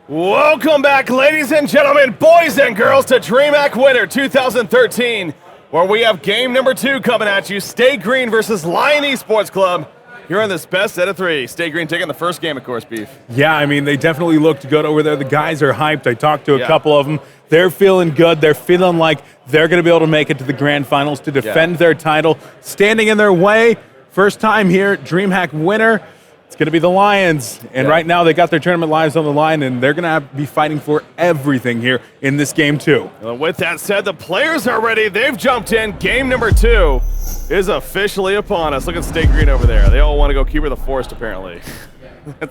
Welcome back, ladies and gentlemen, boys and girls, to Dreamhack Winter 2013, where we have game number 2 coming at you. Stay Green versus Lion Esportsklubb. Here on this best set of 3. Stay Green taking the first game, of course, Beef. Yeah, I mean, they definitely looked good over there. The guys are hyped. I talked to a couple of them. They're feeling good. They're feeling like they're going to be able to make it to the grand finals to defend their title. Standing in their way, first time here, Dreamhack winner. It's going to be the Lions, and right now they got their tournament lives on the line, and they're going to be fighting for everything here in this game, too. Well, with that said, the players are ready. They've jumped in. Game number 2 is officially upon us. Look at Stay Green over there. They all want to go Keeper the Forest, apparently. Are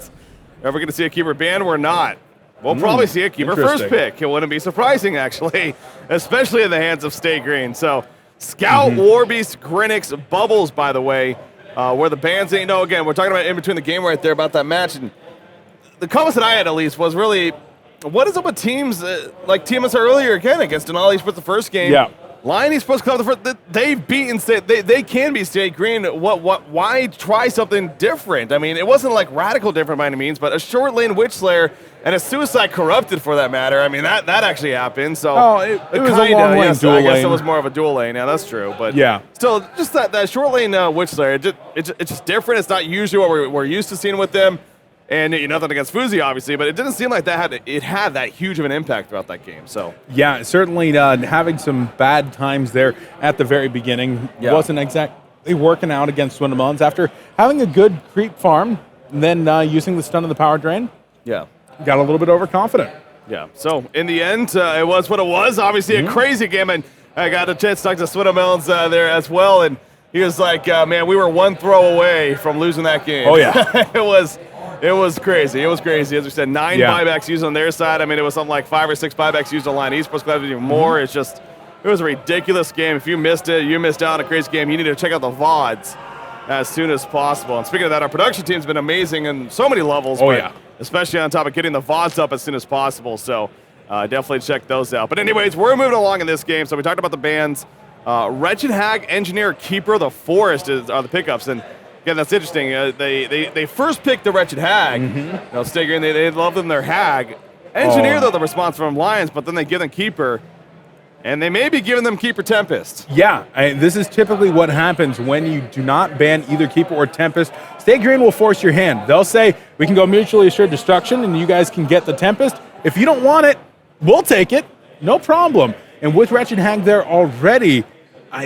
we going to see a Keeper ban? We're not. We'll probably see a Keeper first pick. It wouldn't be surprising, actually, especially in the hands of Stay Green. So, Scout, Warbeast, Grinix, Bubbles, by the way, where the bans, again, we're talking about in between the game right there about that match, and the comments that I had at least was really, what is up with teams like Team us earlier again against Denali Esports the first game? Yeah. Lion Esportsklubb, they've beaten they can be Stay Green. Why try something different? I mean, it wasn't like radical different by any means, but a short lane Witch Slayer and a Suicide Corrupted for that matter. I mean, that actually happened. So it was a long lane dual I guess lane. it was more of a dual lane. Yeah, that's true. But still, just that short lane Witch Slayer, it's just different. It's not usually what we're used to seeing with them. And nothing against Fuzi, obviously, but it didn't seem like it had that huge of an impact throughout that game. So yeah, certainly having some bad times there at the very beginning wasn't exactly working out against Swindlemullins after having a good creep farm, and then using the stun of the power drain. Yeah, got a little bit overconfident. Yeah. So in the end, it was what it was. Obviously, a crazy game, and I got a chance to talk to Swindlemullins there as well, and he was like, "Man, we were one throw away from losing that game." Oh yeah, It was crazy. It was crazy. As we said, 9 buybacks used on their side. I mean, it was something like 5 or 6 buybacks used on Lion Esportsklubb, even more. It was a ridiculous game. If you missed it, you missed out on a crazy game. You need to check out the VODs as soon as possible. And speaking of that, our production team's been amazing in so many levels. Especially on top of getting the VODs up as soon as possible. So definitely check those out. But anyways, we're moving along in this game. So we talked about the bans. Wretched Hag, Engineer, Keeper, the Forest are the pickups. And yeah, that's interesting. They first picked the Wretched Hag. Stay Green, they love them their Hag. Engineer, though, the response from Lions, but then they give them Keeper. And they may be giving them Keeper Tempest. Yeah, this is typically what happens when you do not ban either Keeper or Tempest. Stay Green will force your hand. They'll say, we can go mutually assured destruction, and you guys can get the Tempest. If you don't want it, we'll take it. No problem. And with Wretched Hag there already,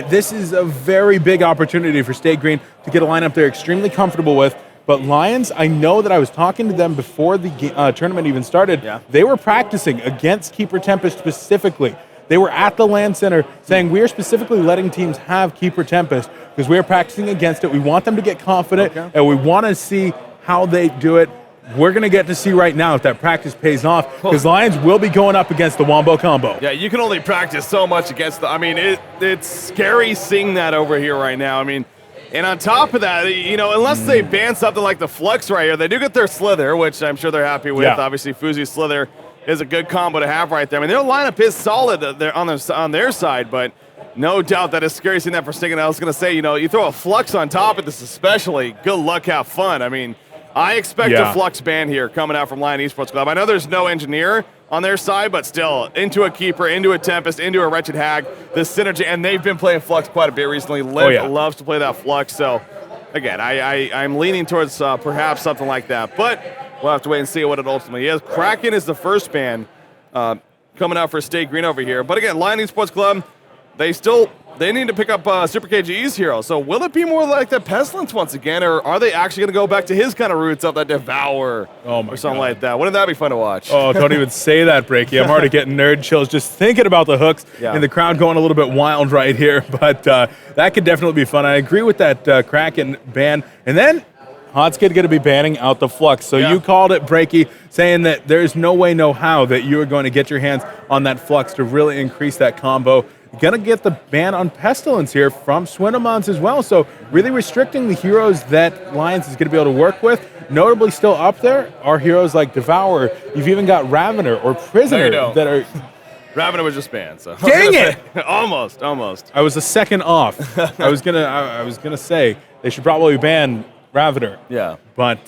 this is a very big opportunity for Stay Green to get a lineup they're extremely comfortable with. But Lions, I know that I was talking to them before the tournament even started. They were practicing against Keeper Tempest specifically. They were at the LAN Center saying, we are specifically letting teams have Keeper Tempest because we are practicing against it. We want them to get confident, and we want to see how they do it. We're going to get to see right now if that practice pays off, because Lions will be going up against the Wombo Combo. Yeah, you can only practice so much against the... I mean, it's scary seeing that over here right now. I mean, and on top of that, unless they ban something like the Flux right here, they do get their Slither, which I'm sure they're happy with. Obviously, Fuzi's Slither is a good combo to have right there. I mean, their lineup is solid there on their side, but no doubt that is scary seeing that for Sting. And I was going to say, you throw a Flux on top of this especially, good luck, have fun. I mean... I expect a Flux ban here coming out from Lion Esportsklubb. I know there's no Engineer on their side, but still, into a Keeper, into a Tempest, into a Wretched Hag, this synergy, and they've been playing Flux quite a bit recently. Liv loves to play that Flux, so again, I'm leaning towards perhaps something like that, but we'll have to wait and see what it ultimately is. Kraken is the first ban coming out for Stay Green over here, but again, Lion Esportsklubb, they need to pick up Super KG's hero. So will it be more like the Pestilence once again, or are they actually going to go back to his kind of roots of that Devour or something like that? Wouldn't that be fun to watch? Oh, don't even say that, Breaky. I'm already getting nerd chills just thinking about the hooks and the crowd going a little bit wild right here. But that could definitely be fun. I agree with that Kraken ban. And then Hotskid going to be banning out the Flux. So you called it, Breaky, saying that there's no way, no how that you are going to get your hands on that Flux to really increase that combo. Going to get the ban on Pestilence here from Swindlemullins as well. So really restricting the heroes that Lions is going to be able to work with. Notably still up there are heroes like Devour. You've even got Ravener or Prisoner that are... Ravener was just banned, so... Dang it! Almost. I was a second off. I was gonna say they should probably ban Ravener. Yeah. But,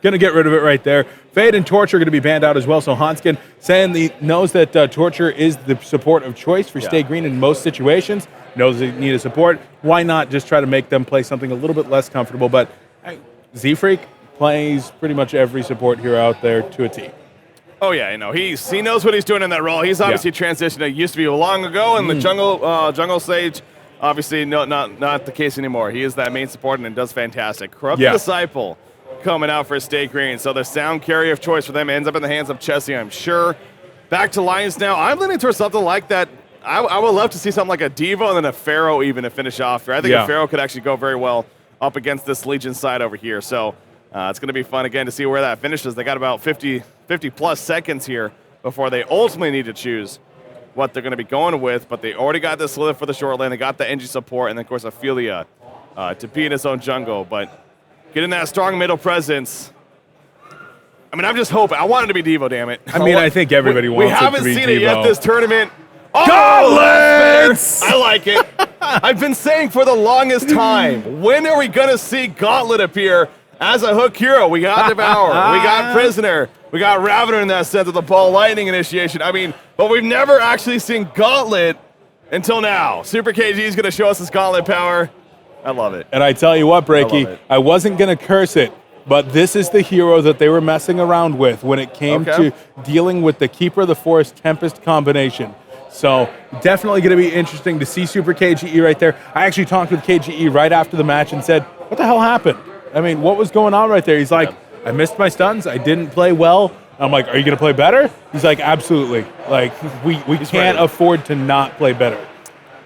going to get rid of it right there. Fade and Torture are going to be banned out as well. So Hanskin saying he knows that Torture is the support of choice for Stay Green in most situations. Knows they need a support. Why not just try to make them play something a little bit less comfortable? But Z-Freak plays pretty much every support hero out there to a T. Oh yeah, he knows what he's doing in that role. He's obviously transitioned. It used to be long ago in the jungle stage. Obviously, not the case anymore. He is that main support and does fantastic. Corrupted Disciple coming out for Stay Green. So the sound carry of choice for them ends up in the hands of Chessie, I'm sure. Back to Lions now. I'm leaning towards something like that. I would love to see something like a Devo and then a Pharaoh even to finish off here. I think a Pharaoh could actually go very well up against this Legion side over here. So it's going to be fun again to see where that finishes. They got about 50 plus seconds here before they ultimately need to choose what they're going to be going with, but they already got the Slither for the short lane. They got the NG support, and then, of course, Ophelia to be in his own jungle. But getting that strong middle presence, I mean, I'm just hoping. I want it to be Devo, damn it. I think everybody wants it to be Devo. We haven't seen it yet this tournament. Gauntlets! I like it. I've been saying for the longest time, when are we going to see Gauntlet appear as a hook hero? We got Devour, we got Prisoner, we got Ravener in that sense of the Ball Lightning initiation. I mean, but we've never actually seen Gauntlet until now. Super KG is going to show us his Gauntlet power. I love it. And I tell you what, Breaky, I wasn't going to curse it, but this is the hero that they were messing around with when it came to dealing with the Keeper of the Forest Tempest combination. So definitely going to be interesting to see Super KGE right there. I actually talked with KGE right after the match and said, what the hell happened? I mean, what was going on right there? He's like, I missed my stuns. I didn't play well. I'm like, are you going to play better? He's like, absolutely. Like, we can't afford to not play better.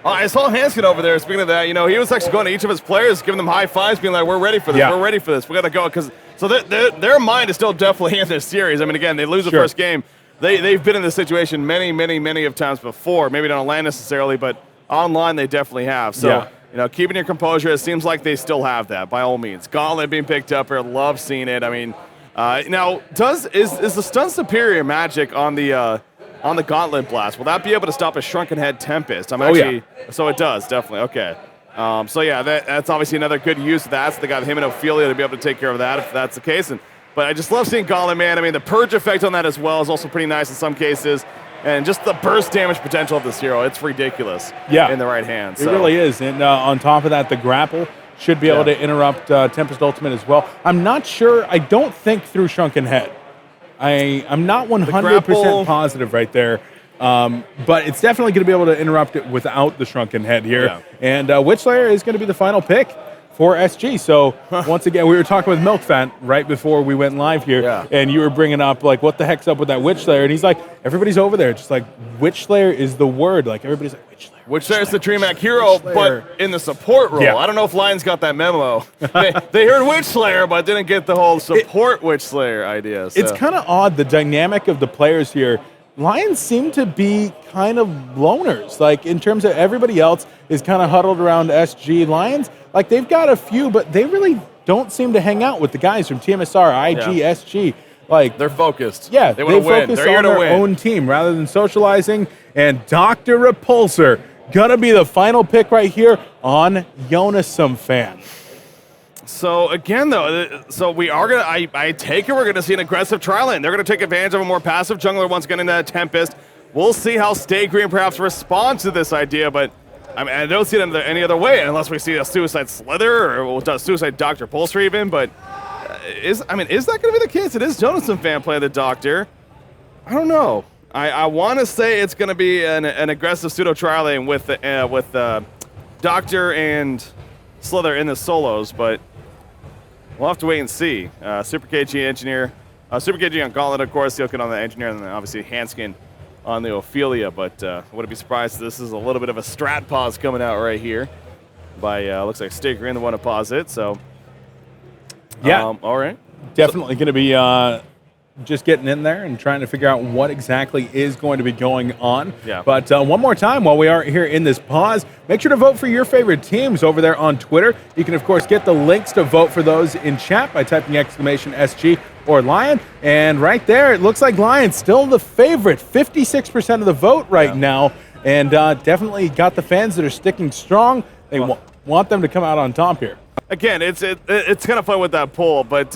I saw Hanskin over there. Speaking of that, he was actually going to each of his players, giving them high fives, being like, we're ready for this. We're ready for this. We got to go. So their mind is still definitely in this series. I mean, again, they lose the first game. They've been in this situation many of times before. Maybe not on land necessarily, but online they definitely have. So, keeping your composure, it seems like they still have that, by all means. Gauntlet being picked up here, love seeing it. I mean, now, is the stun superior magic on the Gauntlet Blast? Will that be able to stop a Shrunken Head Tempest? So it does, definitely. Okay. That's obviously another good use of that. So they got him and Ophelia to be able to take care of that if that's the case. But I just love seeing Gauntlet, man. I mean, the purge effect on that as well is also pretty nice in some cases. And just the burst damage potential of this hero, it's ridiculous in the right hand. It really is. And on top of that, the grapple should be able to interrupt Tempest Ultimate as well. I'm not sure. I don't think through Shrunken Head. I'm not 100% positive right there. But it's definitely going to be able to interrupt it without the Shrunken Head here. Yeah. And Witchlayer is going to be the final pick for SG. So once again, we were talking with Milkfan right before we went live here, and you were bringing up, like, what the heck's up with that Witchlayer? And he's like, everybody's over there. Just like, Witchlayer is the word. Like, everybody's like, Witchlayer. Witchlayer's the Dreamhack hero, but in the support role. I don't know if Lions got that memo. they heard Witchlayer, but didn't get the whole support Witchlayer idea. So. It's kind of odd, the dynamic of the players here. Lions seem to be kind of loners. Like, in terms of everybody else is kind of huddled around SG. Lions, like, they've got a few, but they really don't seem to hang out with the guys from TMSR, IG, SG. Like, they're focused. Yeah, they want to win. Focus They're here on to their win. own team rather than socializing. And Dr. Repulsor gonna be the final pick right here on Yonisum fan. So again, though, we are gonna. I take it we're gonna see an aggressive trial lane. They're gonna take advantage of a more passive jungler once again in that Tempest. We'll see how Stay Green perhaps responds to this idea, but I mean, I don't see it any other way unless we see a Suicide Slither or a Suicide Dr. Pulsar even. But is that going to be the case? It is Jonathan fan playing the Doctor. I don't know. I want to say it's going to be an aggressive pseudo trial lane with Doctor and Slither in the solos, but we'll have to wait and see. Super KG Engineer, Super KG on Gauntlet, of course, Silken on the Engineer, and then obviously Hanskin on the Ophelia, but I wouldn't be surprised if this is a little bit of a strat pause coming out right here by, looks like Stay Green, the one to pause it, so. Yeah. All right. Definitely going to be just getting in there and trying to figure out what exactly is going to be going on. Yeah. But one more time while we are here in this pause, make sure to vote for your favorite teams over there on Twitter. You can, of course, get the links to vote for those in chat by typing !SG or Lion. And right there, it looks like Lion's still the favorite. 56% of the vote right now. And definitely got the fans that are sticking strong. They want them to come out on top here. Again, it's kind of fun with that poll, but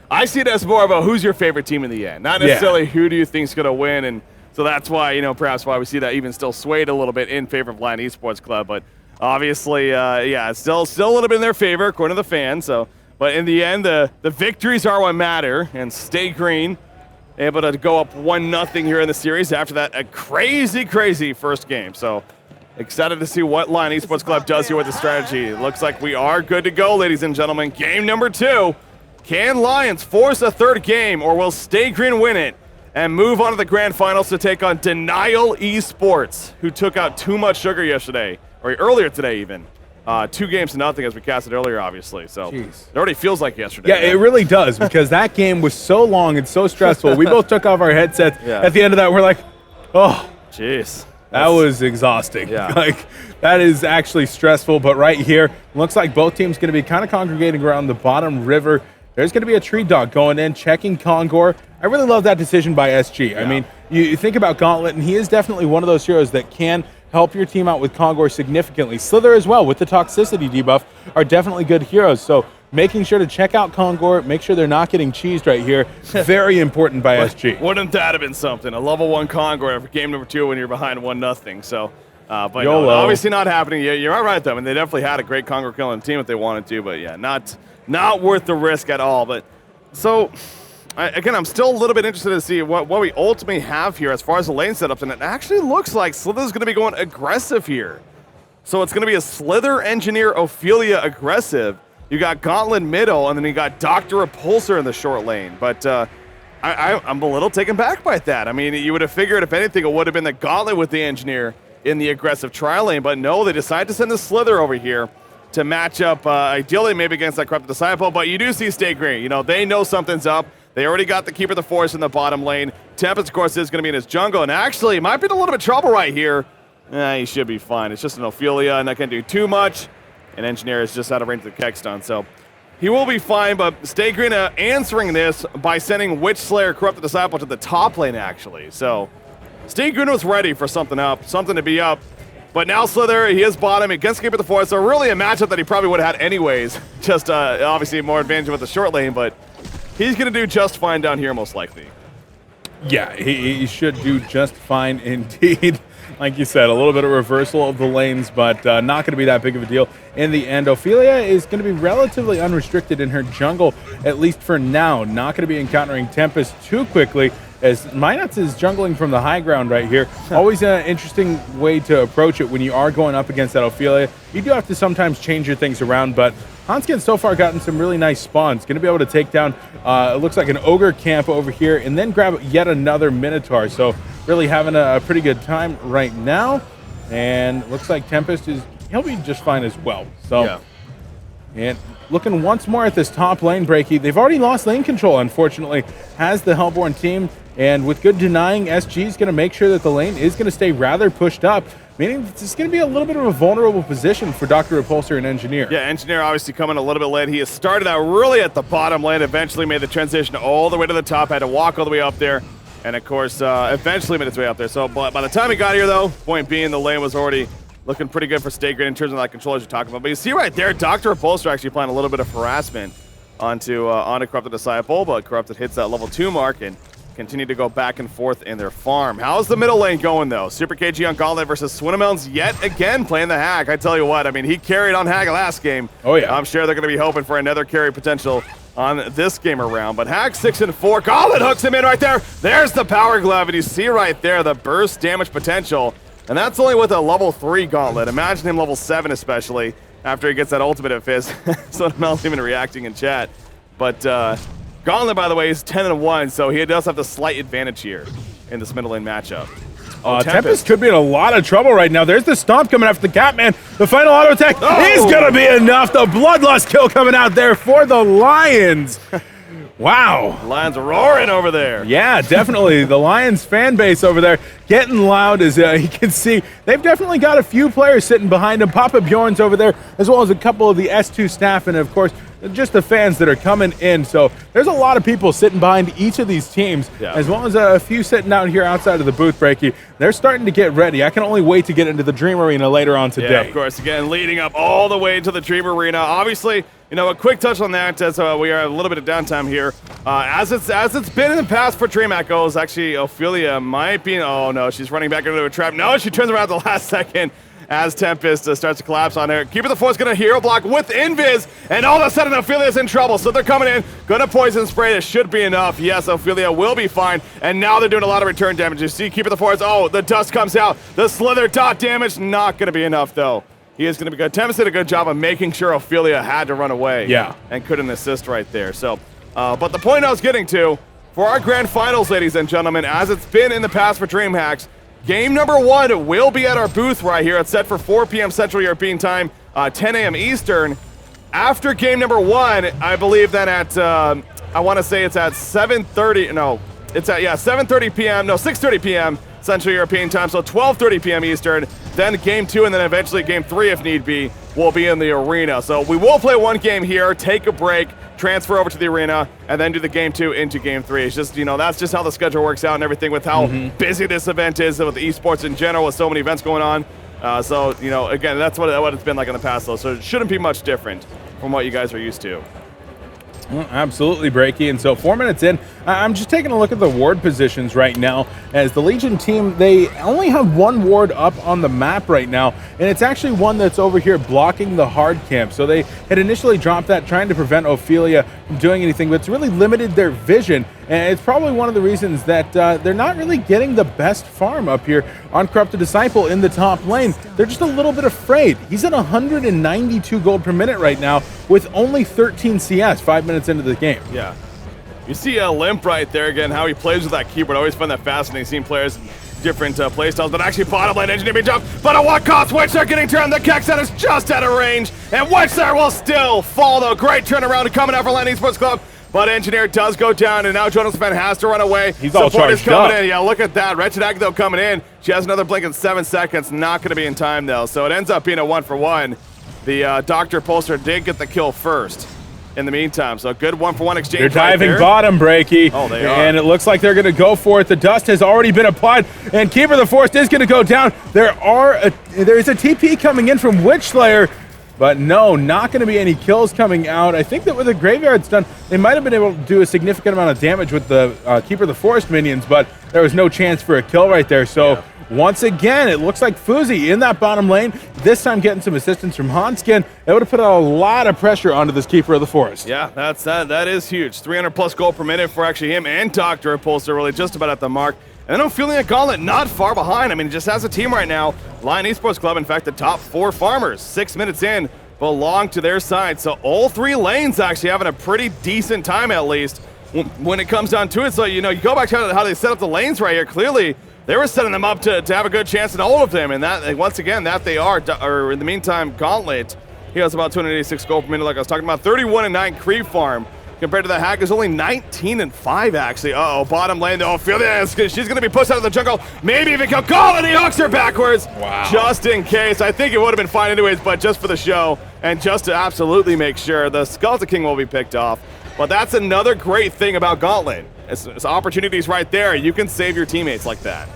I see it as more of a who's your favorite team in the end, not necessarily who do you think's going to win. And so that's why, perhaps why we see that even still swayed a little bit in favor of Lion Esportsklubb. But obviously, it's still a little bit in their favor, according to the fans. So, but in the end, the victories are what matter. And Stay Green able to go up 1-0 here in the series after that a crazy first game. So excited to see what Lion Esportsklubb does here with the strategy. It looks like we are good to go, ladies and gentlemen. Game number 2. Can Lions force a third game, or will Stay Green win it and move on to the grand finals to take on Denial Esports, who took out Too Much Sugar yesterday, or earlier today even. 2-0 as we cast it earlier, obviously. So It already feels like yesterday. Yeah, it really does, because that game was so long and so stressful. We both took off our headsets. At the end of that, we're like, oh. Jeez. That was exhausting. Yeah. Like, that is actually stressful. But right here, looks like both teams going to be kind of congregating around the bottom river. There's going to be a tree dog going in, checking Kongor. I really love that decision by SG. Yeah. I mean, you think about Gauntlet, and he is definitely one of those heroes that can help your team out with Kongor significantly. Slither as well, with the toxicity debuff, are definitely good heroes. So making sure to check out Kongor, make sure they're not getting cheesed right here. Very important by SG. Wouldn't that have been something? A level 1 Kongor for game number 2 when you're behind 1-0. So, but no, obviously not happening. You're right, though. I mean, they definitely had a great Kongor kill on the team if they wanted to, but yeah, not worth the risk at all. But so, again, I'm still a little bit interested to see what we ultimately have here as far as the lane setups, and it actually looks like Slither's going to be going aggressive here. So it's going to be a Slither, Engineer, Ophelia aggressive. You got Gauntlet middle, and then you got Dr. Repulsor in the short lane. But I'm a little taken back by that. I mean, you would have figured, if anything, it would have been the Gauntlet with the Engineer in the aggressive trial lane. But no, they decided to send the Slither over here to match up, ideally maybe against that Corrupted Disciple. But you do see Stay Green. They know something's up. They already got the Keeper of the Forest in the bottom lane. Tempest, of course, is going to be in his jungle. And actually, might be in a little bit of trouble right here. He should be fine. It's just an Ophelia, and that can't do too much. And Engineer is just out of range of the Keck stun. So he will be fine, but Stay Green answering this by sending Witch Slayer, Corrupted Disciple to the top lane, actually. So Stay Green was ready for something to be up. But now Slither, he is bottom against Keeper of the Forest. So really a matchup that he probably would have had anyways. Just obviously more advantage with the short lane, but he's going to do just fine down here most likely. Yeah, he should do just fine indeed. Like you said, a little bit of reversal of the lanes, but not going to be that big of a deal in the end. Ophelia is going to be relatively unrestricted in her jungle, at least for now. Not going to be encountering Tempest too quickly, as Minuts is jungling from the high ground right here. Always an interesting way to approach it when you are going up against that Ophelia. You do have to sometimes change your things around, but Hanskin's so far gotten some really nice spawns. Going to be able to take down, it looks like an Ogre camp over here, and then grab yet another Minotaur. So really having a pretty good time right now. And looks like Tempest he'll be just fine as well. So, yeah. And looking once more at this top lane, Breaky. They've already lost lane control, unfortunately, has the Hellborn team. And with good denying, SG is going to make sure that the lane is going to stay rather pushed up, meaning it's going to be a little bit of a vulnerable position for Dr. Repulsor and Engineer. Yeah, Engineer obviously coming a little bit late. He has started out really at the bottom lane, eventually made the transition all the way to the top, had to walk all the way up there, and of course, eventually made its way up there. So by the time he got here, though, point being, the lane was already looking pretty good for Stay Green in terms of that control as you're talking about. But you see right there, Dr. Repulsor actually applying a little bit of harassment onto Corrupted Disciple, but Corrupted hits that level 2 mark and continue to go back and forth in their farm. How's the middle lane going, though? Super KG on Gauntlet versus Swinamel's yet again playing the hack. I tell you what, I mean, he carried on hack last game. Oh, yeah. I'm sure they're going to be hoping for another carry potential on this game around. But hack 6 and 4. Gauntlet hooks him in right there. There's the power glove, and you see right there the burst damage potential. And that's only with a level 3 Gauntlet. Imagine him level 7 especially after he gets that ultimate of his. So Mel's even reacting in chat. But Gauntlet, by the way, is 10-1, so he does have the slight advantage here in this middle lane matchup. Tempest could be in a lot of trouble right now. There's the stomp coming after the Catman. The final auto attack is going to be enough. The Bloodlust kill coming out there for the Lions. Wow. Lions roaring over there. Yeah, definitely. The Lions fan base over there getting loud, as you can see. They've definitely got a few players sitting behind them. Papa Bjorn's over there, as well as a couple of the S2 staff, and of course, just the fans that are coming in. So there's a lot of people sitting behind each of these teams, as well as a few sitting out here outside of the booth, Breaky. They're starting to get ready. I can only wait to get into the Dream Arena later on today. Yeah, of course. Again, leading up all the way to the Dream Arena. Obviously, You know, a quick touch on that as we are a little bit of downtime here. As it's been in the past for Dreamhack goes, actually Ophelia might be. Oh no, she's running back into a trap. No, she turns around at the last second as Tempest starts to collapse on her. Keeper of the Force gonna hero block with Invis, and all of a sudden Ophelia's in trouble. So they're coming in, gonna poison spray. It should be enough. Yes, Ophelia will be fine. And now they're doing a lot of return damage. You see Keeper of the Force. Oh, the dust comes out. The slither dot damage not gonna be enough though. He is going to be good. Tempest did a good job of making sure Ophelia had to run away. Yeah. And couldn't assist right there. So, but the point I was getting to, for our grand finals, ladies and gentlemen, as it's been in the past for Dreamhacks, game number 1 will be at our booth right here. It's set for 4 p.m. Central European Time, 10 a.m. Eastern. After game number 1, I believe then at, I want to say it's at 7:30, no, it's at, 7:30 p.m., no, 6:30 p.m. Central European Time, so 12:30 p.m. Eastern. Then game 2, and then eventually game 3, if need be, will be in the arena. So we will play one game here, take a break, transfer over to the arena, and then do the game 2 into game 3. It's just, you know, that's just how the schedule works out and everything with how busy this event is with esports in general, with so many events going on. So, you know, again, that's what it's been like in the past, though. So it shouldn't be much different from what you guys are used to. Well, absolutely, Breaky. And so 4 minutes in, I'm just taking a look at the ward positions right now. As the Legion team, they only have one ward up on the map right now, and it's actually one that's over here blocking the hard camp. So they had initially dropped that, trying to prevent Ophelia from doing anything, but it's really limited their vision. And it's probably one of the reasons that they're not really getting the best farm up here on Corrupted Disciple in the top lane. They're just a little bit afraid. He's at 192 gold per minute right now with only 13 CS 5 minutes into the game. Yeah. You see Limp right there again, how he plays with that keyboard. I always find that fascinating, seeing players different playstyles, but actually bottom lane engineer being jumped. But at what cost? Witcher getting turned. The Kexan is just out of range, and Witcher will still fall though. Great turnaround coming out for Land Esportsklubb. But Engineer does go down, and now Jonas Fan has to run away. He's all Support is charged coming up. in. Yeah, look at that. Wretched Ag, though, coming in. She has another blink in 7 seconds. Not going to be in time, though. So it ends up being a 1-for-1. The Dr. Pulsar did get the kill first in the meantime. So a good 1-for-1 exchange. They're diving right bottom, Breaky. Oh, they are. And it looks like they're going to go for it. The dust has already been applied, and Keeper of the Forest is going to go down. There is a TP coming in from Witchslayer. But no, not going to be any kills coming out. I think that with the Graveyard's done, they might have been able to do a significant amount of damage with the Keeper of the Forest minions, but there was no chance for a kill right there. So once again, it looks like Fuzi in that bottom lane, this time getting some assistance from Hanskin. It would have put a lot of pressure onto this Keeper of the Forest. Yeah, that is huge. 300 plus gold per minute for actually him and Dr. Pulsar, really just about at the mark. And I'm feeling a Gauntlet not far behind. I mean, it just has a team right now. Lion Esportsklubb, in fact, the top 4 farmers, 6 minutes in, belong to their side. So all 3 lanes actually having a pretty decent time, at least, when it comes down to it. So, you know, you go back to how they set up the lanes right here. Clearly, they were setting them up to have a good chance in all of them. And that, once again, that they are. Or in the meantime, Gauntlet, he has about 286 gold per minute, like I was talking about. 31-9 creep farm. Compared to the Hack is only 19-5, actually. Uh-oh, bottom lane, though. She's going to be pushed out of the jungle. Maybe even kill. And he hooks her backwards. Wow. Just in case. I think it would have been fine anyways, but just for the show and just to absolutely make sure, the Skeleton King will be picked off. But that's another great thing about Gauntlet. It's opportunities right there. You can save your teammates like that.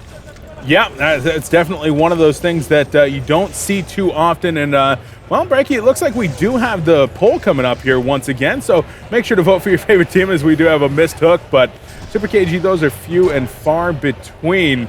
Yeah, it's definitely one of those things that you don't see too often. And, well, Breaky, it looks like we do have the poll coming up here once again. So make sure to vote for your favorite team, as we do have a missed hook. But Super KG, those are few and far between.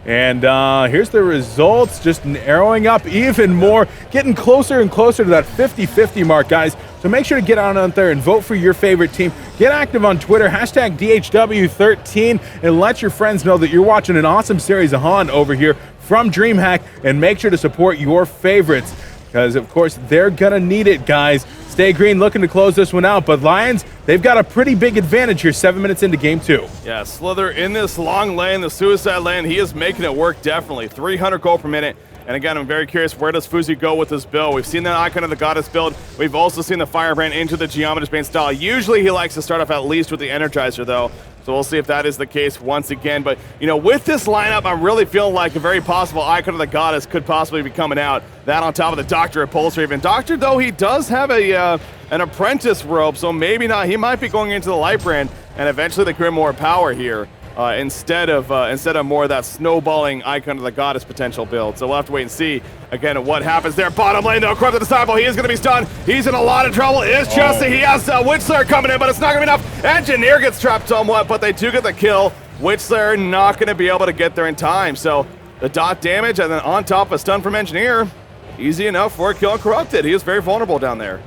And here's the results, just narrowing up even more, getting closer and closer to that 50-50 mark, guys. So make sure to get on out there and vote for your favorite team. Get active on Twitter, hashtag DHW13, and let your friends know that you're watching an awesome series of Han over here from Dreamhack. And make sure to support your favorites, because, of course, they're going to need it, guys. Stay Green looking to close this one out, but Lions, they've got a pretty big advantage here 7 minutes into game 2. Yeah, Slither in this long lane, the suicide lane, he is making it work definitely. 300 gold per minute. And again, I'm very curious, where does Fuzi go with this build? We've seen the Icon of the Goddess build. We've also seen the Firebrand into the Geometer's Bane style. Usually he likes to start off at least with the Energizer, though. So we'll see if that is the case once again. But, you know, with this lineup, I'm really feeling like a very possible Icon of the Goddess could possibly be coming out. That on top of the Doctor Pulsar even. Doctor, though, he does have an apprentice robe, so maybe not. He might be going into the Light Brand and eventually the Grimoire Power here. instead of more of that snowballing icon of the goddess potential build. So we'll have to wait and see again what happens there. Bottom lane though, Corrupted Disciple, he is going to be stunned. He's in a lot of trouble. Is Chelsea? He has Witchslayer coming in, but it's not going to be enough. Engineer gets trapped somewhat, but they do get the kill. Witchslayer not going to be able to get there in time. So the dot damage, and then on top a stun from Engineer, easy enough for a kill on Corrupted. He is very vulnerable down there.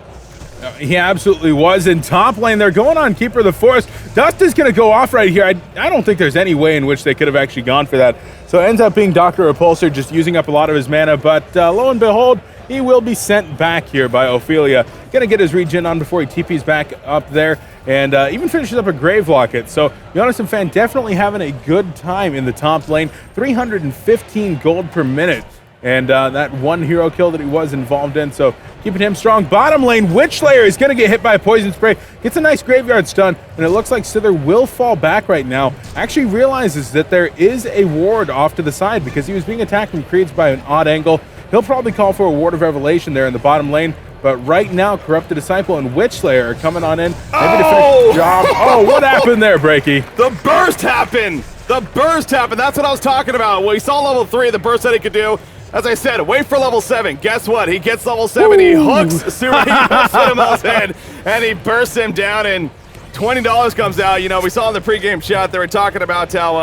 He absolutely was. In top lane, they're going on Keeper of the Forest. Dust is going to go off right here. I don't think there's any way in which they could have actually gone for that. So it ends up being Dr. Repulsor just using up a lot of his mana, but lo and behold, he will be sent back here by Ophelia. Going to get his regen on before he TPs back up there, and even finishes up a Grave Locket. So Jonas and Fan definitely having a good time in the top lane. 315 gold per minute. And that one hero kill that he was involved in, so keeping him strong. Bottom lane, Witchslayer is going to get hit by a poison spray. Gets a nice graveyard stun, and it looks like Sither will fall back right now. Actually realizes that there is a ward off to the side because he was being attacked from creeps by an odd angle. He'll probably call for a Ward of Revelation there in the bottom lane, but right now Corrupted Disciple and Witchslayer are coming on in. Maybe to finish the job. Oh, what happened there, Breaky? The burst happened! The burst happened! That's what I was talking about. Well, he saw level 3, the burst that he could do. As I said, wait for level 7. Guess what? He gets level 7. Ooh. He hooks Suidamel's head, and he bursts him down, and $20 comes out. You know, we saw in the pregame chat, they were talking about how,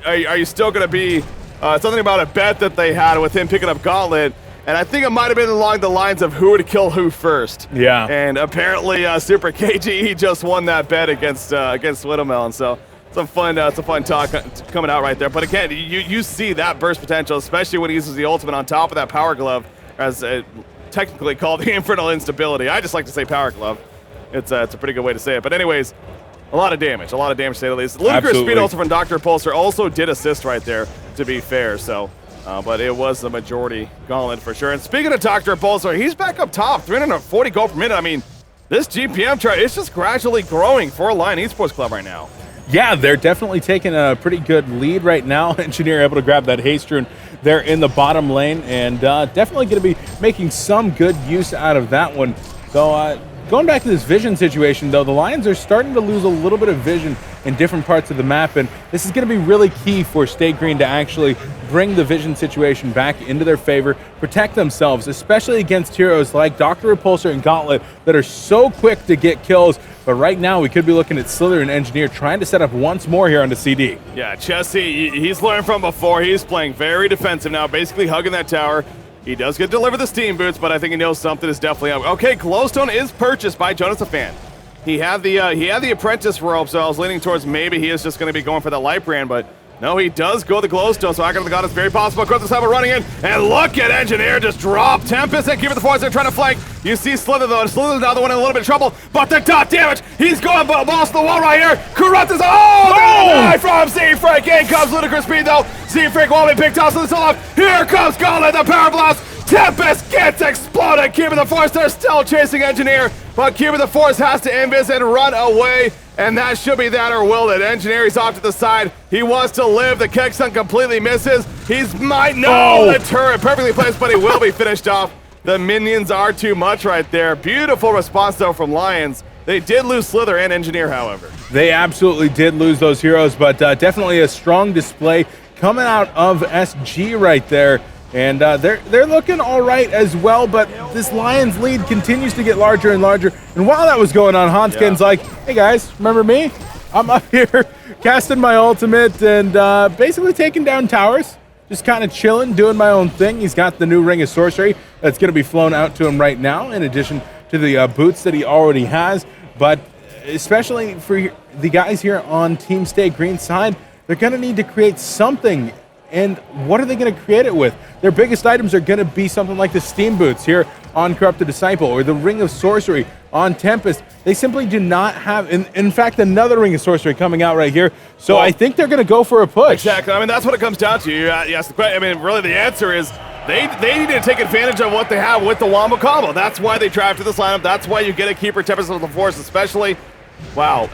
are you still going to be, something about a bet that they had with him picking up Gauntlet, and I think it might have been along the lines of who would kill who first. Yeah. And apparently, Super KG, he just won that bet against Suidamel, and so some fun talk coming out right there. But again, you see that burst potential, especially when he uses the ultimate on top of that Power Glove, as technically called the Infernal Instability. I just like to say Power Glove. It's a pretty good way to say it. But anyways, a lot of damage to say the least. Ludicrous speed also from Dr. Repulsor also did assist right there, to be fair. So, but it was the majority Gauntlet for sure. And speaking of Dr. Repulsor, he's back up top, 340 gold per minute. I mean, this GPM chart is just gradually growing for Lion Esportsklubb right now. Yeah, they're definitely taking a pretty good lead right now. Engineer able to grab that haste rune there in the bottom lane, and definitely going to be making some good use out of that one. So going back to this vision situation, though, the Lions are starting to lose a little bit of vision in different parts of the map, and this is going to be really key for Stay Green to actually bring the vision situation back into their favor, protect themselves, especially against heroes like Dr. Repulsor and Gauntlet that are so quick to get kills. But right now, we could be looking at Slither and Engineer trying to set up once more here on the CD. Yeah, Chessie, he's learned from before. He's playing very defensive now, basically hugging that tower. He does get to deliver the steam boots, but I think he knows something is definitely up. Okay, Glowstone is purchased by Jonas the Fan. He had the apprentice rope, so I was leaning towards maybe he is just going to be going for the light brand, but no, he does go the Glowstone, so I got the God, it's very possible. Corrupted Disciple running in, and look at Engineer just drop Tempest and Keeper the Forest. They're trying to flank. You see Slither though, and Slither's now the one in a little bit of trouble, but the dot damage, he's going balls to the wall right here. Corrupted, oh! From Z-Freak, in comes Ludicrous Speed though. Z-Freak won't be picked off, so it's off. Here comes Gauntlet, the Power Blast. Tempest gets exploded. Keeper the Forest, they're still chasing Engineer, but Keeper the Forest has to invis and run away. And that should be that, or will it? Engineer, he's off to the side. He wants to live. The kick stun completely misses. The turret perfectly placed, but he will be finished off. The minions are too much right there. Beautiful response, though, from Lions. They did lose Slither and Engineer, however. They absolutely did lose those heroes, but definitely a strong display coming out of SG right there. And they're looking all right as well, but this Lions lead continues to get larger and larger. And while that was going on, Hanskin's like, hey guys, remember me? I'm up here casting my ultimate and basically taking down towers. Just kind of chilling, doing my own thing. He's got the new Ring of Sorcery that's going to be flown out to him right now, in addition to the boots that he already has. But especially for the guys here on Team Stay Green side, they're going to need to create something. And what are they going to create it with? Their biggest items are going to be something like the Steam Boots here on Corrupted Disciple, or the Ring of Sorcery on Tempest. They simply do not have, in fact, another Ring of Sorcery coming out right here. So I think they're going to go for a push. Exactly. I mean, that's what it comes down to. You ask the question. I mean, really, the answer is they need to take advantage of what they have with the Wombo combo. That's why they drafted this lineup. That's why you get a Keeper Tempest of the Force, especially. Wow.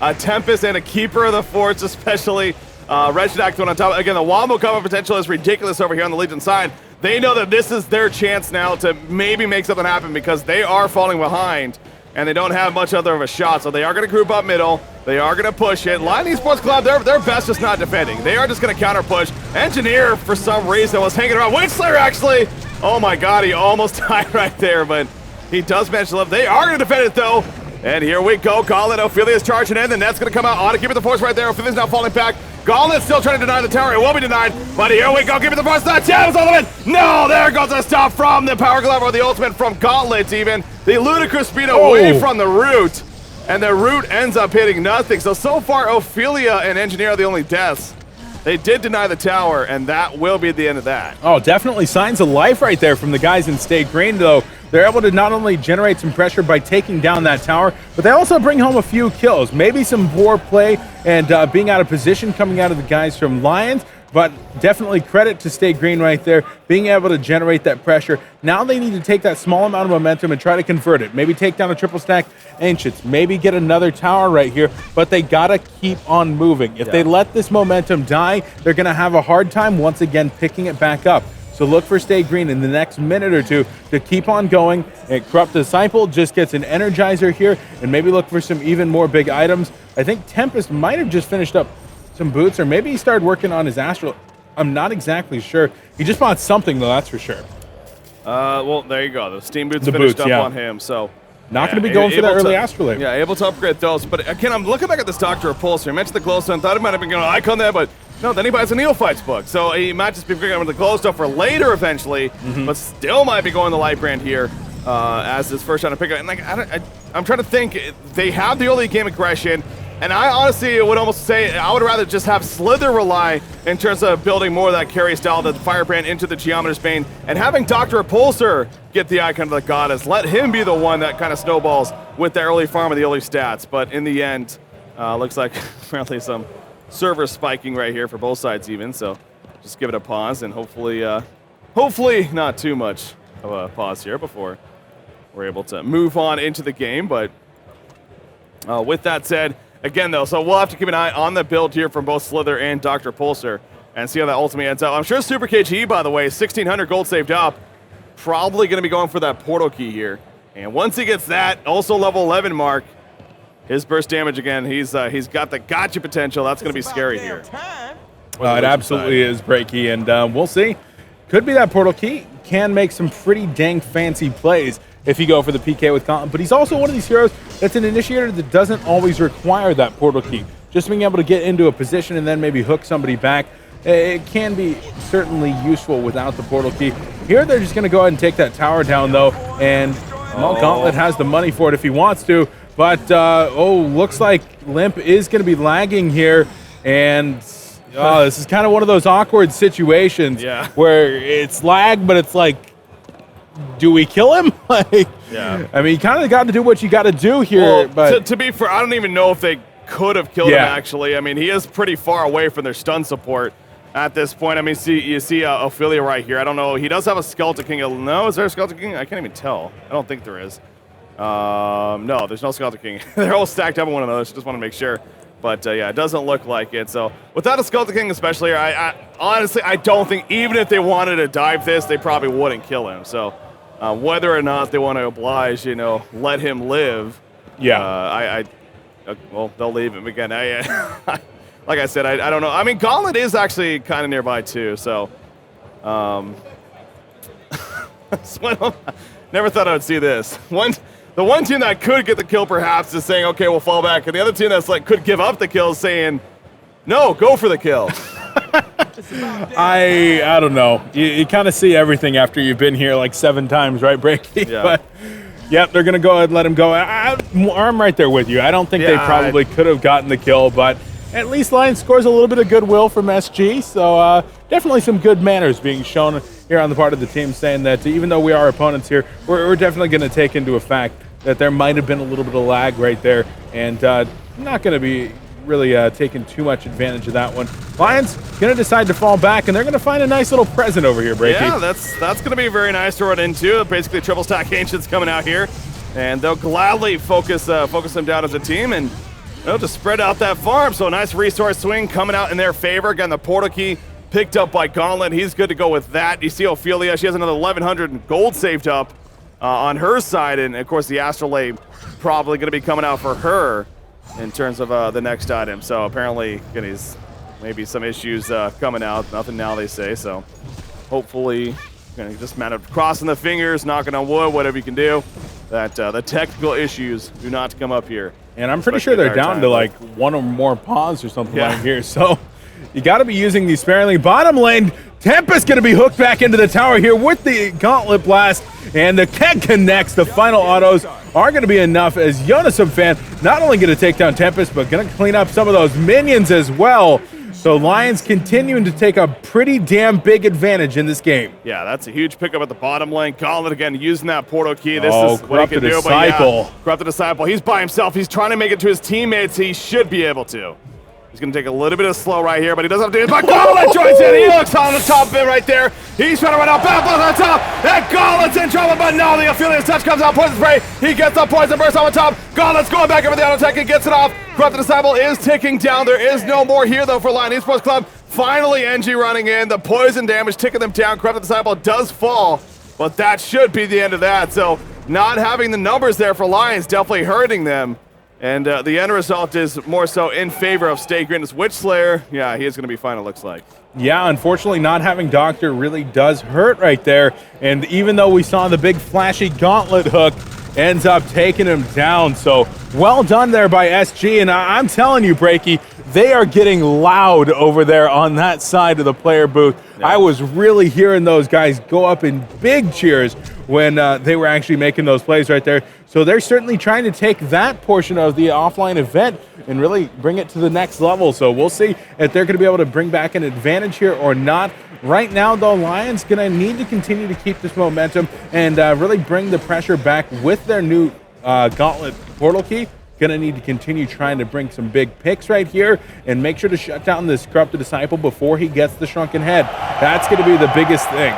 A Tempest and a Keeper of the Force, especially. Wretched Act 1 on top. Again, the Wombo combo potential is ridiculous over here on the Legion side. They know that this is their chance now to maybe make something happen because they are falling behind. and they don't have much other of a shot, so they are going to group up middle. They are going to push it. Lion Esportsklubb, they're best just not defending. They are just going to counter push. Engineer, for some reason, was hanging around. Windslayer, actually. Oh my god, he almost died right there, but he does manage to live. They are going to defend it, though. And here we go. Gauntlet, Ophelia's charging in. The net's going to come out. On to keep it the force right there. Ophelia's now falling back. Gauntlet still trying to deny the tower. It will be denied. But here we go. Give it the first touch. Yeah, it was all the way. No, there goes a stop from the Power Glove, or the ultimate from Gauntlet even. The ludicrous speed away from the root. And the root ends up hitting nothing. So far, Ophelia and Engineer are the only deaths. They did deny the tower, and that will be the end of that. Oh, definitely signs of life right there from the guys in Stay Green, though. They're able to not only generate some pressure by taking down that tower, but they also bring home a few kills. Maybe some poor play and being out of position coming out of the guys from Lions, but definitely credit to Stay Green right there, being able to generate that pressure. Now they need to take that small amount of momentum and try to convert it. Maybe take down a triple stack Ancients, maybe get another tower right here, but they gotta keep on moving. If they let this momentum die, they're gonna have a hard time once again picking it back up. So look for Stay Green in the next minute or two to keep on going. And Corrupt Disciple just gets an Energizer here, and maybe look for some even more big items. I think Tempest might have just finished up some boots, or maybe he started working on his Astral. I'm not exactly sure. He just bought something, though, that's for sure. Well, there you go. The Steam Boots finished up on him, so... Not going to be going for that early Astrolabe. Yeah, able to upgrade those. But again, I'm looking back at this Doctor Repulsor. I mentioned the Glowstone. Thought it might have been going to Icon there, but no, then he buys a Neophytes book. So he might just be figuring out the Glowstone for later eventually, but still might be going the Light Brand here as his first shot to pick up. And like, I'm trying to think. They have the early game aggression, and I honestly would almost say I would rather just have Slither rely in terms of building more of that carry style, the Firebrand into the Geometer's Bane, and having Dr. Repulsor get the Icon of the Goddess. Let him be the one that kind of snowballs with the early farm and the early stats. But in the end, looks like apparently some server spiking right here for both sides even. So just give it a pause, and hopefully not too much of a pause here before we're able to move on into the game. But with that said, again, though, so we'll have to keep an eye on the build here from both Slither and Dr. Repulsor and see how that ultimately ends up. I'm sure Super KG, by the way, 1,600 gold saved up, probably going to be going for that portal key here. And once he gets that, also level 11 mark, his burst damage again, he's got the gotcha potential. That's going to be scary here. It absolutely is, Breaky, and we'll see. Could be that portal key. Can make some pretty dang fancy plays if you go for the PK with Gauntlet, but he's also one of these heroes that's an initiator that doesn't always require that portal key. Just being able to get into a position and then maybe hook somebody back, it can be certainly useful without the portal key. Here they're just going to go ahead and take that tower down, though, and Gauntlet has the money for it if he wants to, but looks like Limp is going to be lagging here, and this is kind of one of those awkward situations where it's lag, but it's like, do we kill him? I mean, you kind of got to do what you got to do here. Well, but to be fair, I don't even know if they could have killed him, actually. I mean, he is pretty far away from their stun support at this point. I mean, you see Ophelia right here. I don't know. He does have a Skeleton King. No, is there a Skeleton King? I can't even tell. I don't think there is. No, there's no Skeleton King. They're all stacked up on one another, so just want to make sure. But, yeah, it doesn't look like it. So, without a Skeleton King especially, I honestly, I don't think, even if they wanted to dive this, they probably wouldn't kill him. So, whether or not they want to oblige, let him live. Well, they'll leave him again. Like I said, I don't know. I mean, Gauntlet is actually kind of nearby too, so. Never thought I would see this. The one team that could get the kill perhaps is saying, okay, we'll fall back, and the other team that's like could give up the kill is saying, no, go for the kill. I don't know. You kind of see everything after you've been here like 7 times, right, Breaky? Yeah. But, yep, they're going to go ahead and let him go. I'm right there with you. I don't think they probably could have gotten the kill, but at least Lion scores a little bit of goodwill from SG, so definitely some good manners being shown here on the part of the team, saying that even though we are opponents here, we're definitely going to take into effect that there might have been a little bit of lag right there, and not going to be really taking too much advantage of that one. Lions going to decide to fall back, and they're going to find a nice little present over here, Breaky. Yeah, that's going to be very nice to run into. Basically, triple stack Ancients coming out here, and they'll gladly focus them down as a team, and they'll just spread out that farm. So a nice resource swing coming out in their favor. Again, the portal key picked up by Gauntlet. He's good to go with that. You see Ophelia, she has another 1,100 gold saved up. on her side, and of course the Astrolabe probably going to be coming out for her in terms of the next item. So apparently, maybe some issues coming out. Nothing now, they say. So hopefully, just a matter of crossing the fingers, knocking on wood, whatever you can do, that the technical issues do not come up here. And I'm pretty sure they're down to like one or more pawns or something like here. So you got to be using these sparingly. Bottom lane, Tempest going to be hooked back into the tower here with the Gauntlet Blast. And the keg connects. The final autos are going to be enough as Yonisum fan not only going to take down Tempest, but going to clean up some of those minions as well. So Lions continuing to take a pretty damn big advantage in this game. Yeah, that's a huge pickup at the bottom lane. Gauntlet again using that portal key. This is what he can do. Disciple. But yeah, Corrupted Disciple. He's by himself. He's trying to make it to his teammates. He should be able to. He's going to take a little bit of slow right here, but he doesn't have to do it. But Gauntlet joins in. He looks on the top of it right there. He's trying to run out. Bad blows on top. And Gauntlet's in trouble, but no, the Ophelia's touch comes out. Poison spray. He gets the poison burst on the top. Gauntlet's going back over the auto attack and gets it off. Corrupted Disciple is ticking down. There is no more here, though, for Lion Esportsklubb. Finally, NG running in. The poison damage ticking them down. Corrupted Disciple does fall, but that should be the end of that. So not having the numbers there for Lions definitely hurting them. And the end result is more so in favor of Stay Green. This Witch Slayer, yeah, he is going to be fine, it looks like. Yeah, unfortunately, not having Doctor really does hurt right there. And even though we saw the big flashy gauntlet hook, ends up taking him down. So well done there by SG. And I'm telling you, Breaky, they are getting loud over there on that side of the player booth. Yeah. I was really hearing those guys go up in big cheers when they were actually making those plays right there. So they're certainly trying to take that portion of the offline event and really bring it to the next level. So we'll see if they're going to be able to bring back an advantage here or not. Right now, though, Lions going to need to continue to keep this momentum and really bring the pressure back with their new Gauntlet portal key. Going to need to continue trying to bring some big picks right here and make sure to shut down this Corrupted Disciple before he gets the Shrunken Head. That's going to be the biggest thing.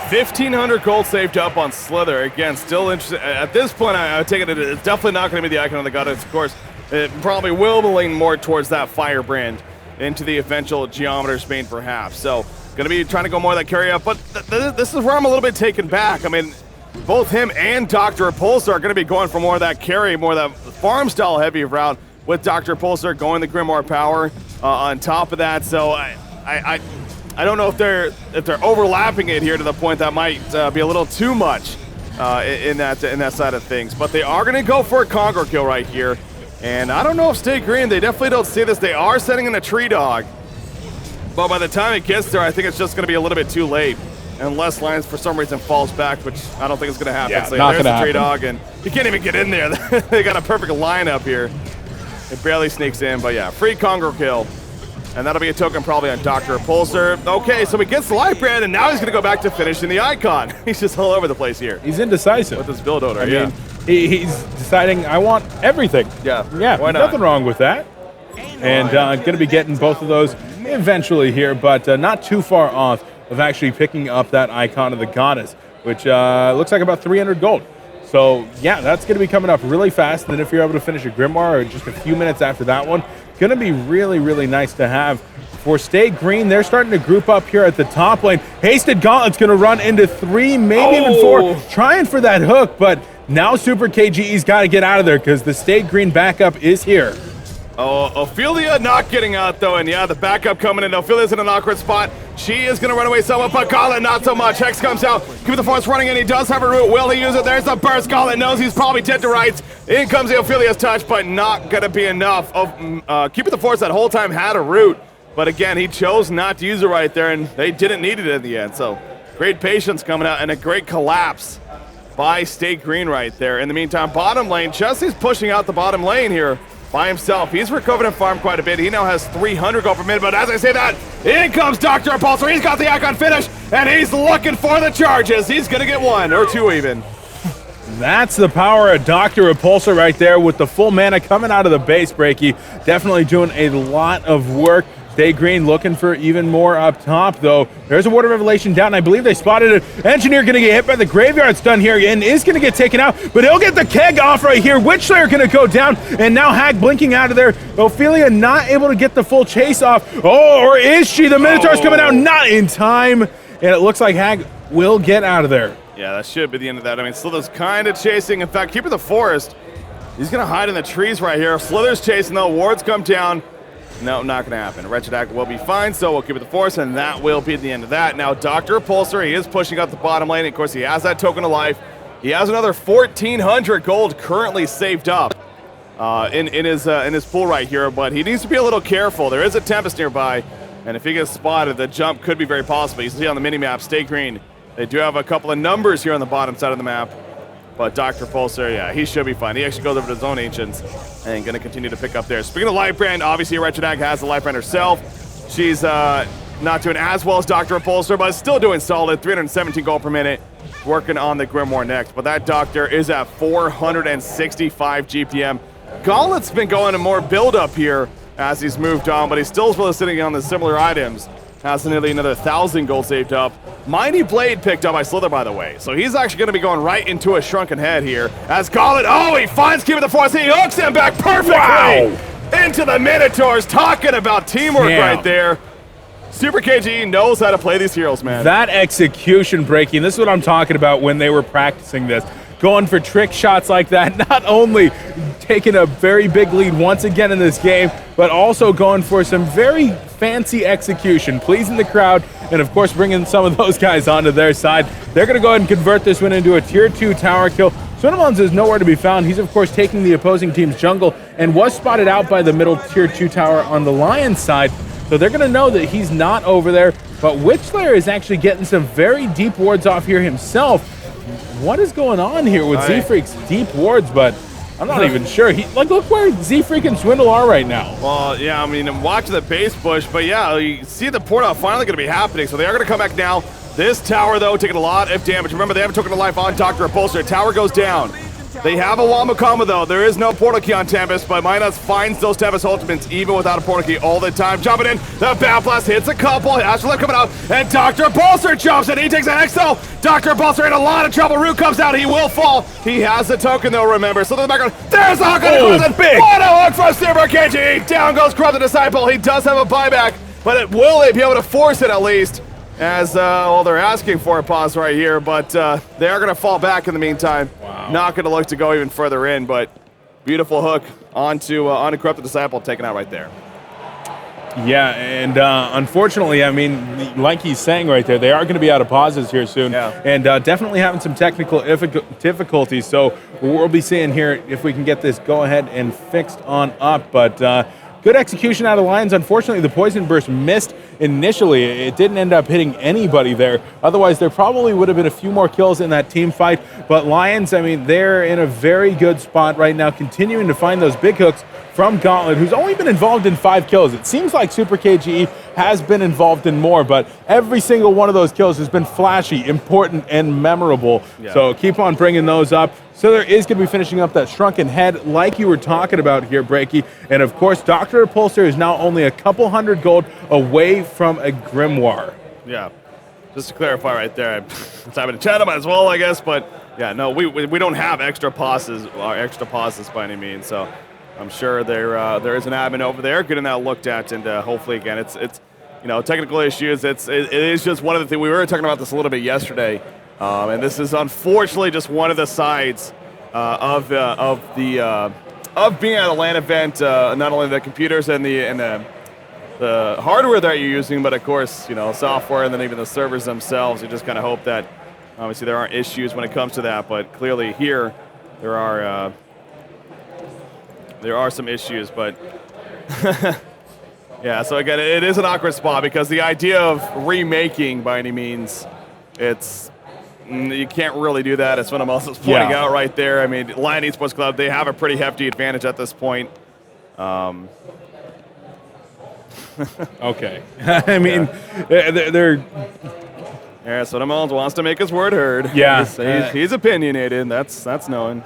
1,500 gold saved up on Slither. Again, still interested. At this point, I would take it. It's definitely not going to be the Icon of the Goddess. Of course, it probably will lean more towards that Firebrand into the eventual Geometer's Bane, perhaps. So, going to be trying to go more of that carry up. But this is where I'm a little bit taken back. I mean, both him and Dr. Repulsor are going to be going for more of that carry, more of that farm-style heavy route with Dr. Repulsor going the Grimoire power on top of that. So, I don't know if they're overlapping it here to the point that might be a little too much in that side of things. But they are going to go for a Conquer kill right here. And I don't know if Stay Green, they definitely don't see this. They are setting in a Tree Dog. But by the time it gets there, I think it's just going to be a little bit too late. Unless Lions, for some reason, falls back, which I don't think is going to happen. Yeah, so not there's gonna the Tree happen. Dog, and he can't even get in there. They got a perfect lineup here. It barely sneaks in, but yeah, free Conquer kill. And that'll be a token probably on Dr. Repulsor. Okay, so he gets the Life Brand, and now he's going to go back to finishing the Icon. He's just all over the place here. He's indecisive. With his build order, I mean, he's deciding, I want everything. Yeah, why not? Nothing wrong with that. And going to be getting both of those eventually here, but not too far off of actually picking up that Icon of the Goddess, which looks like about 300 gold. So, yeah, that's going to be coming up really fast. Then if you're able to finish a Grimoire or just a few minutes after that one, going to be really, really nice to have. For Stay Green, they're starting to group up here at the top lane. Hasted Gauntlet's going to run into 3, maybe even 4, trying for that hook, but now Super KGE's got to get out of there because the Stay Green backup is here. Oh, Ophelia not getting out, though, and yeah, the backup coming in. Ophelia's in an awkward spot. She is going to run away somewhat, but Gauntlet not so much. Hex comes out. Keep the force running in. He does have a root. Will he use it? There's the burst. Gauntlet knows he's probably dead to rights. In comes the Ophelia's touch, but not going to be enough. Keeping the force that whole time had a root, but again, he chose not to use it right there, and they didn't need it in the end. So great patience coming out, and a great collapse by Stay Green right there. In the meantime, bottom lane, Chelsea's pushing out the bottom lane here by himself. He's recovered and farmed quite a bit. He now has 300 gold per minute, but as I say that, in comes Dr. Repulsor. He's got the Icon finish, and he's looking for the charges. He's going to get 1 or 2 even. That's the power of Dr. Repulsor right there with the full mana coming out of the base, Breaky. Definitely doing a lot of work. Stay Green looking for even more up top, though. There's a Word of Revelation down. I believe they spotted an Engineer going to get hit by the Graveyard Stun here and is going to get taken out, but he'll get the keg off right here. Witch Slayer going to go down, and now Hag blinking out of there. Ophelia not able to get the full chase off. Oh, or is she? The Minotaur's coming out not in time, and it looks like Hag will get out of there. Yeah, that should be the end of that. I mean, Slither's kind of chasing. In fact, Keeper of the Forest, he's going to hide in the trees right here. Slither's chasing, though. Wards come down. No, not going to happen. Wretched Act will be fine, so we'll keep it the force, and that will be the end of that. Now, Dr. Repulsor, he is pushing up the bottom lane. Of course, he has that token of life. He has another 1,400 gold currently saved up in his pool right here, but he needs to be a little careful. There is a Tempest nearby, and if he gets spotted, the jump could be very possible. You see on the mini-map, Stay Green, they do have a couple of numbers here on the bottom side of the map. But Dr. Repulsor, yeah, he should be fine. He actually goes over to his own Ancients and going to continue to pick up there. Speaking of Lightbrand, obviously Wretched Hag has the Lightbrand herself. She's not doing as well as Dr. Repulsor, but still doing solid. 317 gold per minute. Working on the Grimoire next. But that Doctor is at 465 GPM. Gauntlet's been going to more build-up here as he's moved on, but he's still really sitting on the similar items. Has nearly another 1,000 gold saved up. Mighty Blade picked up by Slither, by the way. So he's actually going to be going right into a Shrunken Head here. As Gauntlet, he finds Keeper of the Forest. He hooks him back perfectly into the Minotaurs. Talking about teamwork right there. Super KG knows how to play these heroes, man. That execution breaking, this is what I'm talking about when they were practicing this. Going for trick shots like that, not only taking a very big lead once again in this game, but also going for some very fancy execution, pleasing the crowd, and of course bringing some of those guys onto their side. They're going to go ahead and convert this one into a tier 2 tower kill. Swindelmans is nowhere to be found. He's of course taking the opposing team's jungle and was spotted out by the middle tier 2 tower on the Lions side. So they're going to know that he's not over there, but Witchslayer is actually getting some very deep wards off here himself. What is going on here with Z-Freak's deep wards, but I'm not even sure. Look where Z-Freak and Swindle are right now. Well, yeah, I mean, I'm watching the base push, but yeah, you see the portal finally going to be happening, so they are going to come back now. This tower, though, taking a lot of damage. Remember, they have a token of life on Dr. Repulsor. Tower goes down. They have a Wamakama, though. There is no portal key on Tempest, but Minos finds those Tempest ultimates even without a portal key all the time. Jumping in, the Bat Blast hits a couple. Astrolith coming out, and Dr. Repulsor jumps in. He takes an XO. Dr. Repulsor in a lot of trouble. Root comes out. He will fall. He has the token, though, remember. So in the background, there's the hook on the big. What a hook from Super KG. Down goes Corrupted Disciple. He does have a buyback, but will they be able to force it at least? As, well, they're asking for a pause right here, but they are going to fall back in the meantime. Wow. Not going to look to go even further in, but beautiful hook onto Corrupted Disciple, taken out right there. Yeah, and unfortunately, I mean, like he's saying right there, they are going to be out of pauses here soon, and definitely having some technical difficulties. So we'll be seeing here if we can get this go ahead and fixed on up, but good execution out of Lions. Unfortunately, the Poison Burst missed initially. It didn't end up hitting anybody there. Otherwise, there probably would have been a few more kills in that team fight. But Lions, I mean, they're in a very good spot right now, continuing to find those big hooks from Gauntlet, who's only been involved in 5 kills. It seems like Super KGE has been involved in more, but every single one of those kills has been flashy, important, and memorable. Yeah. So keep on bringing those up. So there is going to be finishing up that Shrunken Head like you were talking about here, Breaky. And of course, Dr. Repulsor is now only a couple hundred gold away from a Grimoire. Yeah, just to clarify right there, I'm typing in chat, might as well, I guess, but yeah, no, we don't have extra pauses by any means, so I'm sure there is an admin over there getting that looked at, and hopefully, again, it's you know, technical issues. It is just one of the things. We were talking about this a little bit yesterday, and this is unfortunately just one of the sides of being at a LAN event. Not only the computers and the hardware that you're using, but of course, you know, software, and then even the servers themselves. You just kind of hope that obviously there aren't issues when it comes to that, but clearly here there are some issues, but yeah, so again, it is an awkward spot because the idea of remaking by any means, you can't really do that, as Venom also is pointing out right there. I mean, Lion Esportsklubb, they have a pretty hefty advantage at this point. Okay. I mean, they're... Yeah, so Mullins wants to make his word heard. Yeah. He's opinionated, that's known.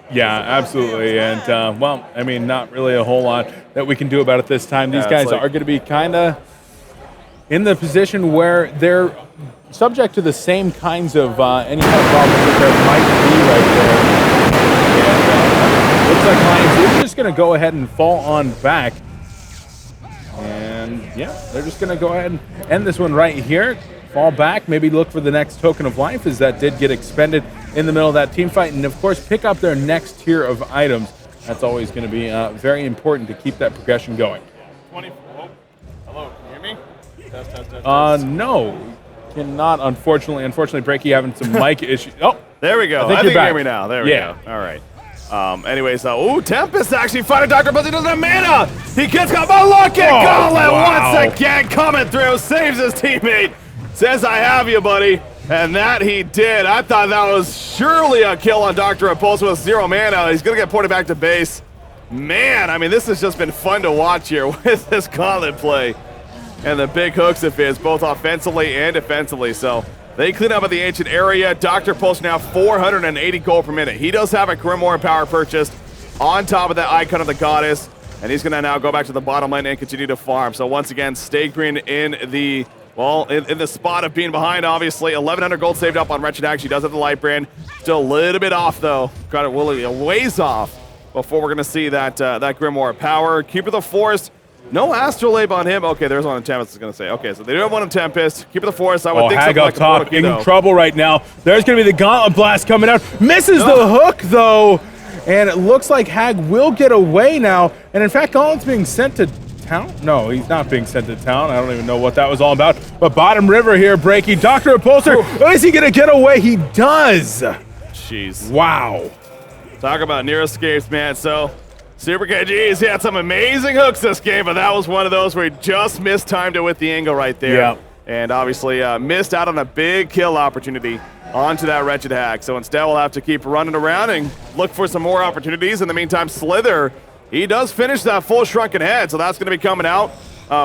Yeah, absolutely. And, well, I mean, not really a whole lot that we can do about it this time. These guys are going to be kind of in the position where they're subject to the same kinds of any kind of problems that there might be right there. And looks like Lions is just going to go ahead and fall on back. And, yeah, they're just going to go ahead and end this one right here. fall back, maybe look for the next token of life, as that did get expended in the middle of that team fight, and of course pick up their next tier of items. That's always going to be very important to keep that progression going. 20. Oh, hello, can you hear me? Test. No, cannot. Unfortunately, Breaky having some mic issues. Oh, there we go. I think you hear me now. There we go. All right. Anyways, Tempest actually fighting Dr. but he doesn't have mana. He gets caught. Oh, look at Gauntlet once again coming through, saves his teammate. Says, I have you, buddy. And that he did. I thought that was surely a kill on Dr. Repulsor with 0 mana. He's going to get ported back to base. Man, I mean, this has just been fun to watch here with this Gauntlet play. And the big hooks of his, both offensively and defensively. So they clean up at the ancient area. Dr. Pulse now 480 gold per minute. He does have a Grimoire power purchased on top of that icon of the goddess. And he's going to now go back to the bottom lane and continue to farm. So once again, Stay Green in the, well, in the spot of being behind, obviously. 1,100 gold saved up on Wretched Hag. She does have the light brand. Still a little bit off, though. Got it really a ways off before we're going to see that that Grimoire power. Keeper of the Forest. No Astrolabe on him. Okay, there's one on Tempest is going to say. Okay, so they do have one on Tempest. Keep it the Forest. I would think Hag something up like top in though. trouble right now. There's going to be the Gauntlet Blast coming out. Misses the hook, though. And it looks like Hag will get away now. And in fact, Gauntlet's being sent to town? No, he's not being sent to town. I don't even know what that was all about. But bottom river here, Breaky. Dr. Repulsor, is he going to get away? He does. Jeez. Wow. Talk about near escapes, man. So Super KG's had some amazing hooks this game, but that was one of those where he just mistimed it with the angle right there. Yeah. And obviously missed out on a big kill opportunity onto that Wretched Hag. So instead we'll have to keep running around and look for some more opportunities. In the meantime, Slither, he does finish that full Shrunken Head, so that's going to be coming out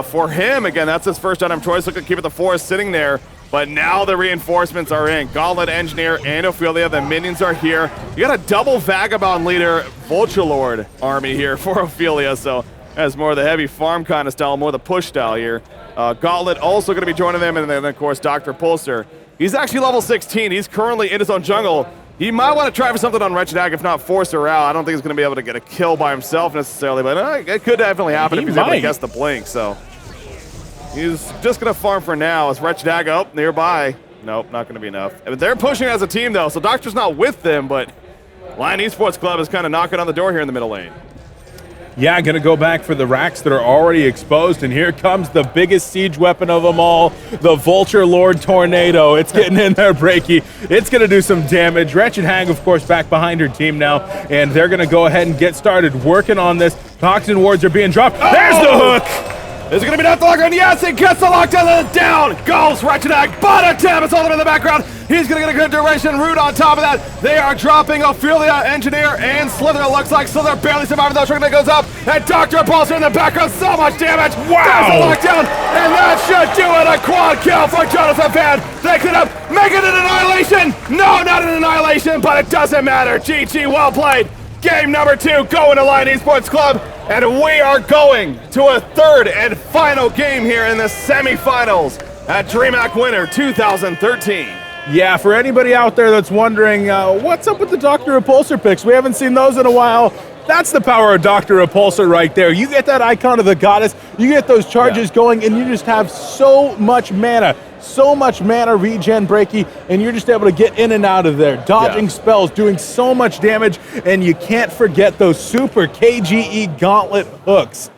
for him. Again, that's his first item choice. Look at Keep It the Forest sitting there. But now the reinforcements are in. Gauntlet, Engineer, and Ophelia. The minions are here. You got a double Vagabond leader, Vulture Lord army here for Ophelia. So that's more of the heavy farm kind of style, more the push style here. Gauntlet also going to be joining them. And then, of course, Dr. Pulsar. He's actually level 16. He's currently in his own jungle. He might want to try for something on Wretched Hag, if not force her out. I don't think he's going to be able to get a kill by himself necessarily, but it could definitely happen if he's able to guess the blink. So he's just going to farm for now. As Wretched Hag up nearby. Nope, not going to be enough. They're pushing as a team, though, so Doctor's not with them, but Lion Esportsklubb is kind of knocking on the door here in the middle lane. Yeah, going to go back for the racks that are already exposed, and here comes the biggest siege weapon of them all, the Vulture Lord Tornado. It's getting in there, Breaky. It's going to do some damage. Wretched Hag, of course, back behind her team now, and they're going to go ahead and get started working on this. Toxin wards are being dropped. There's the hook! Is it going to be enough to lock on? Yes, it gets the lockdown down. Goes Wretched Hag, but a tap. It's all the way in the background. He's going to get a good duration. Root on top of that. They are dropping Ophelia, Engineer, and Slither. It looks like Slither barely surviving though. Shrunken goes up, and Dr. Repulsor in the background. So much damage. Wow. There's a lockdown, and that should do it. A quad kill for Jonathan Fan. They clean up, make it an annihilation. No, not an annihilation, but it doesn't matter. GG, well played. Game number 2 going to Lion Esportsklubb, and we are going to a third and final game here in the semifinals at Dreamhack Winter 2013. Yeah, for anybody out there that's wondering, what's up with the Dr. Repulsor picks? We haven't seen those in a while. That's the power of Dr. Repulsor right there. You get that icon of the goddess, you get those charges going, and you just have so much mana regen, Breaky, and you're just able to get in and out of there, dodging spells, doing so much damage, and you can't forget those super KGE Gauntlet hooks.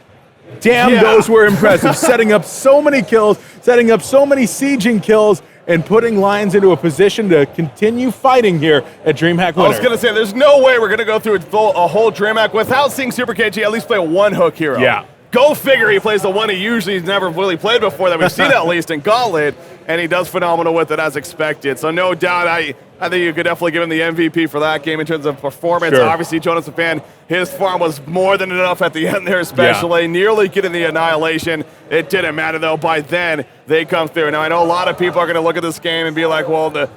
Damn, those were impressive. Setting up so many kills, setting up so many sieging kills, and putting Lions into a position to continue fighting here at Dreamhack Winter. I was going to say, there's no way we're going to go through a whole Dreamhack without seeing Super KG at least play one hook hero. Yeah. Go figure, he plays the one he usually never really played before that we've seen at least in Gauntlet, and he does phenomenal with it as expected. So no doubt, I think you could definitely give him the MVP for that game in terms of performance. Sure. Obviously, Jonas Fan, his farm was more than enough at the end there, especially nearly getting the annihilation. It didn't matter though. By then, they come through. Now I know a lot of people are going to look at this game and be like, "Well, the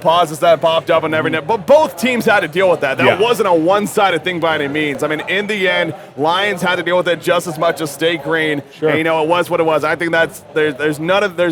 pauses that popped up and everything," but both teams had to deal with that. That wasn't a one-sided thing by any means. I mean, in the end, Lions had to deal with it just as much as Stay Green. Sure. And, it was what it was. I think there's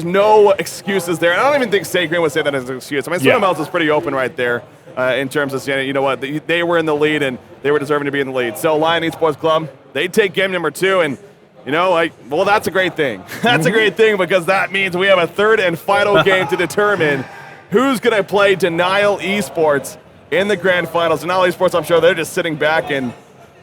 no excuses there. And I don't even think Stay Green would say that as an excuse. I mean, someone else is pretty open right there in terms of saying, you know what, they were in the lead and they were deserving to be in the lead. So Lion Esportsklubb, they take game number 2, and You know, like, well, that's a great thing. That's a great thing because that means we have a third and final game to determine who's going to play Denial Esports in the grand finals. Denial Esports, I'm sure they're just sitting back and,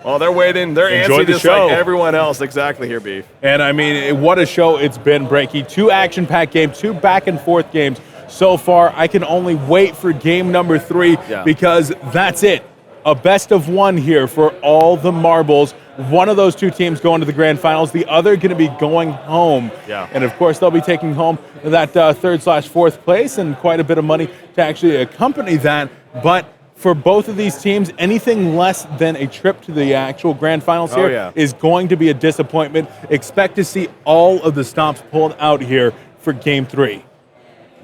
well, they're waiting. They're answering just like everyone else. Exactly here, Beef. And I mean, what a show it's been, Breaky. 2 action-packed games, 2 back-and-forth games so far. I can only wait for game number 3 because that's it. A best of 1 here for all the marbles. One of those 2 teams going to the grand finals, the other going to be going home. And of course, they'll be taking home that 3rd/4th place and quite a bit of money to actually accompany that. But for both of these teams, anything less than a trip to the actual grand finals here is going to be a disappointment. Expect to see all of the stops pulled out here for game 3.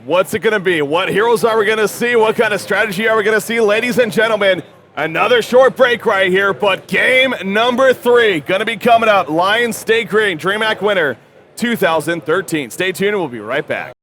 What's it going to be? What heroes are we going to see? What kind of strategy are we going to see? Ladies and gentlemen, another short break right here, but game number 3 going to be coming out. Lions Stay Green, Dreamhack winner 2013. Stay tuned, we'll be right back.